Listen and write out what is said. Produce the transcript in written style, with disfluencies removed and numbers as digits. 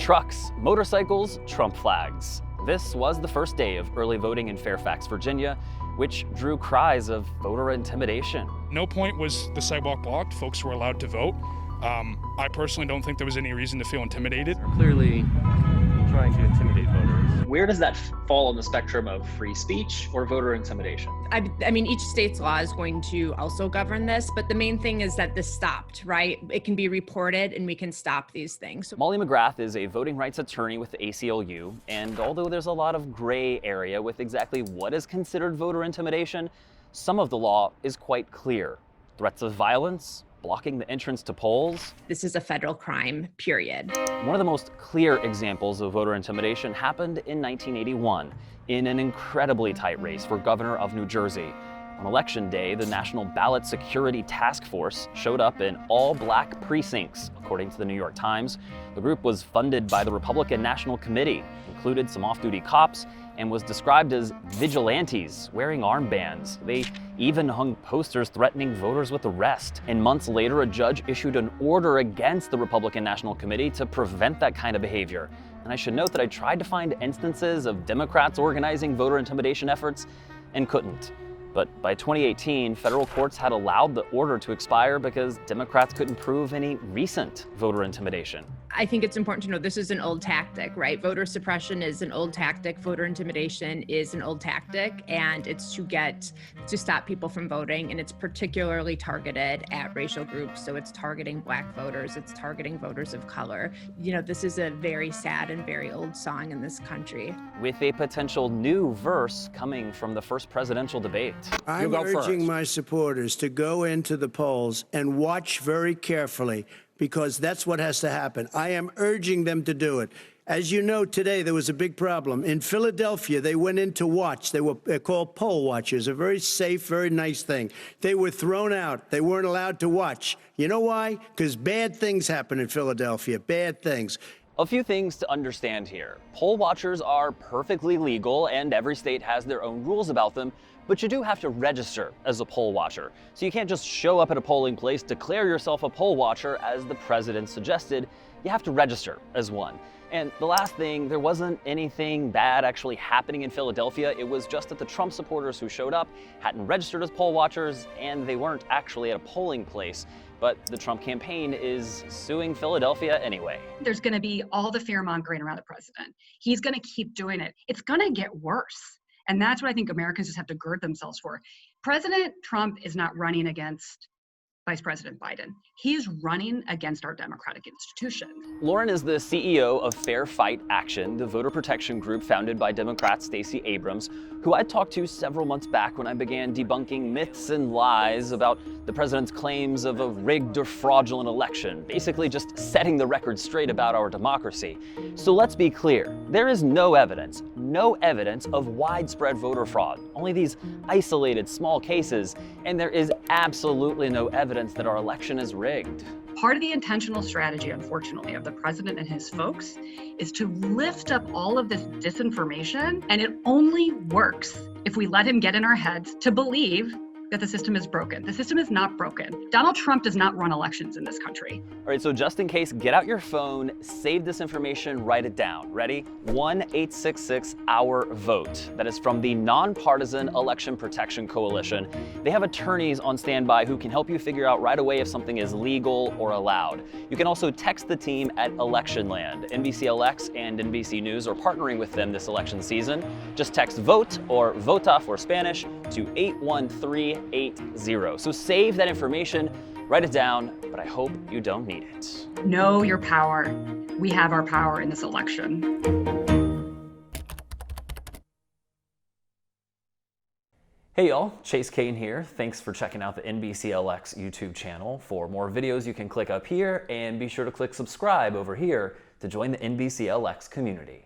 trucks, motorcycles, Trump flags. This was the first day of early voting in Fairfax, Virginia, which drew cries of voter intimidation. No point was the sidewalk blocked. Folks were allowed to vote. I personally don't think there was any reason to feel intimidated. They're clearly trying to intimidate voters. Where does that fall on the spectrum of free speech or voter intimidation? I mean, each state's law is going to also govern this, but the main thing is that this stopped, right? It can be reported and we can stop these things. Molly McGrath is a voting rights attorney with the ACLU, and although there's a lot of gray area with exactly what is considered voter intimidation, some of the law is quite clear. Threats of violence, blocking the entrance to polls. This is a federal crime, period. One of the most clear examples of voter intimidation happened in 1981 in an incredibly tight race for governor of New Jersey. On election day, the National Ballot Security Task Force showed up in all-black precincts, according to the New York Times. The group was funded by the Republican National Committee, included some off-duty cops, and was described as vigilantes wearing armbands. They even hung posters threatening voters with arrest. And months later, a judge issued an order against the Republican National Committee to prevent that kind of behavior. And I should note that I tried to find instances of Democrats organizing voter intimidation efforts and couldn't. But by 2018, federal courts had allowed the order to expire because Democrats couldn't prove any recent voter intimidation. I think it's important to know this is an old tactic, right? Voter suppression is an old tactic. Voter intimidation is an old tactic, and it's to stop people from voting, and it's particularly targeted at racial groups. So it's targeting Black voters, it's targeting voters of color. You know, this is a very sad and very old song in this country. With a potential new verse coming from the first presidential debate. I'm urging my supporters to go into the polls and watch very carefully, because that's what has to happen. I am urging them to do it. As you know, today there was a big problem. In Philadelphia, they went in to watch. They're called poll watchers, a very safe, very nice thing. They were thrown out. They weren't allowed to watch. You know why? Because bad things happen in Philadelphia, bad things. A few things to understand here. Poll watchers are perfectly legal, and every state has their own rules about them, but you do have to register as a poll watcher. So you can't just show up at a polling place, declare yourself a poll watcher, as the president suggested. You have to register as one. And the last thing, there wasn't anything bad actually happening in Philadelphia. It was just that the Trump supporters who showed up hadn't registered as poll watchers, and they weren't actually at a polling place. But the Trump campaign is suing Philadelphia anyway. There's going to be all the fear-mongering around the president. He's going to keep doing it. It's going to get worse. And that's what I think Americans just have to gird themselves for. President Trump is not running against Vice President Biden. He's running against our democratic institutions. Lauren is the CEO of Fair Fight Action, the voter protection group founded by Democrat Stacey Abrams, who I talked to several months back when I began debunking myths and lies about the president's claims of a rigged or fraudulent election, basically just setting the record straight about our democracy. So let's be clear, there is no evidence of widespread voter fraud, only these isolated small cases, and there is absolutely no evidence that our election is rigged. Part of the intentional strategy, unfortunately, of the president and his folks is to lift up all of this disinformation, and it only works if we let him get in our heads to believe that the system is broken. The system is not broken. Donald Trump does not run elections in this country. All right, so just in case, get out your phone, save this information, write it down. Ready? 1-866-OUR-VOTE. That is from the Nonpartisan Election Protection Coalition. They have attorneys on standby who can help you figure out right away if something is legal or allowed. You can also text the team at Electionland. NBCLX and NBC News are partnering with them this election season. Just text VOTE or VOTA for Spanish to 81380. So save that information, write it down, but I hope you don't need it. Know your power. We have our power in this election. Hey y'all, Chase Kane here. Thanks for checking out the NBCLX YouTube channel. For more videos, you can click up here and be sure to click subscribe over here to join the NBCLX community.